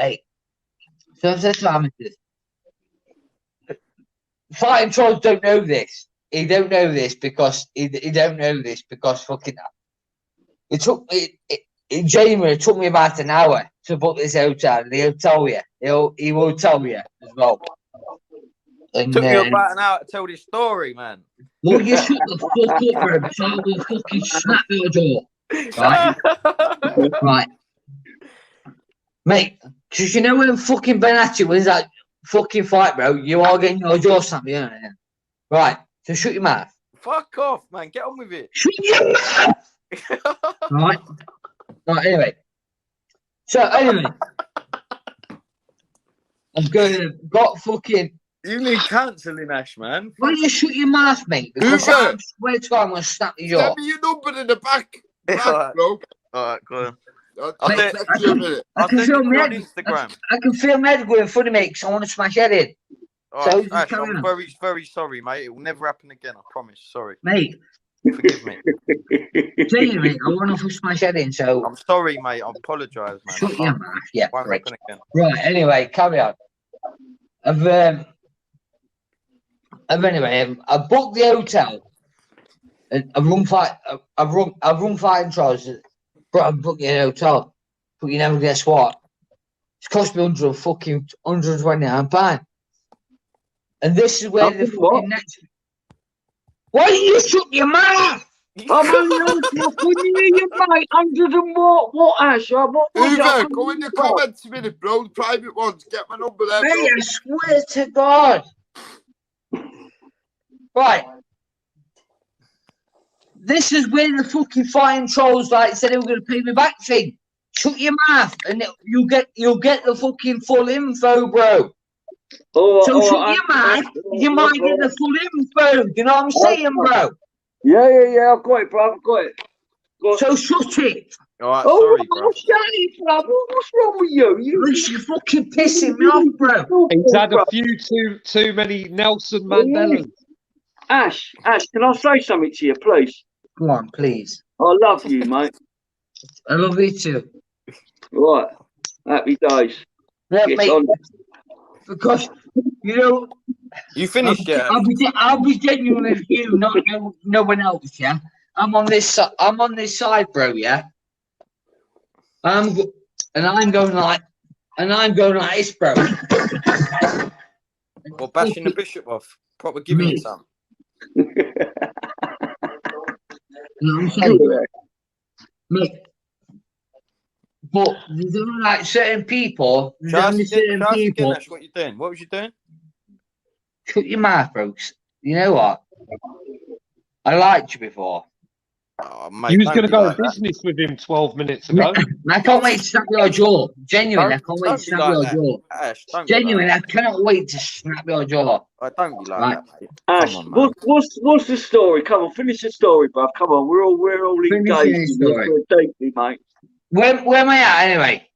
Hey, so I said to Amethyst, fighting trolls don't know this. He don't know this because he don't know this because fucking it took me in January. It took me about an hour to book this hotel, and he'll tell you. He will tell you as well. And, took you about an hour to tell this story, man. Well, you shut the fuck up, bro. So I will fucking snap your jaw. Right? Right. Mate, because you know when fucking Benatia wins that fucking fight, bro, you are getting your jaw snapped, you know? Right, so shut your mouth. Fuck off, man. Get on with it. Shut your mouth! Right? Right, anyway. So, anyway. I'm going to got fucking... You need cancelling, Ash, man. Why don't you shut your mouth, mate? Because I swear to God, I'm going to snap your jaw. Send me your number in the back, bro. Alright, go on. I'll text you a minute. I'll send you on Instagram. I can feel my head going funny, mate, because I want to smash head in. Right, so, Ash, I'm very, very sorry, mate. It will never happen again, I promise. Sorry. Mate. Forgive me. Genuinely, I want to smash head in, so... I'm sorry, mate. I apologise, man. Shut your mouth. Yeah, right. Right, anyway, carry on. Anyway, I booked the hotel. And I've run fighting trials. But I booked the hotel. But you never guess what? It's cost me £129. And this is where the fucking next. Why don't you shut your mouth? I'm only on you, mate. 100 and what, Ash? Hoover, go in the comments a minute, bro. The private ones. Get my number there, mate, bro. I swear to God. Right. This is where the fucking fighting trolls like said they were going to pay me back thing. Shut your mouth, and you'll get the fucking full info, bro. So shut your mouth. You might get the full info. You know what I'm saying, bro? Yeah. I've got it, bro. I've got it. So shut it. All right, sorry, bro. Shut it, bro. What's wrong with you? You're fucking pissing me off, bro. He's had a few too many Nelson Mandelas. Ash, can I say something to you, please? Go on, please. I love you, mate. I love you too. Right. Happy days. Yeah, mate. Because, you know... You finished, yeah? I'll be genuine with you, not no one else, yeah? I'm on this side, bro, yeah? I'm going like this, bro. Or bashing the bishop off. Proper giving it some. You know what I'm saying? Mate. But there's only like certain people. Again, Ash, what you doing? What was you doing? Shut your mouth, bro. You know what? I liked you before. Oh, mate, you was going to go to business with him 12 minutes ago. I can't wait to snap your jaw. Genuinely, I can't wait to snap your jaw. Ash, genuinely, I cannot wait to snap your jaw. Don't be like that, mate. Ash, what's the story? Come on, finish the story, bruv. Come on, we're all engaged. Deeply, mate. Where am I at anyway?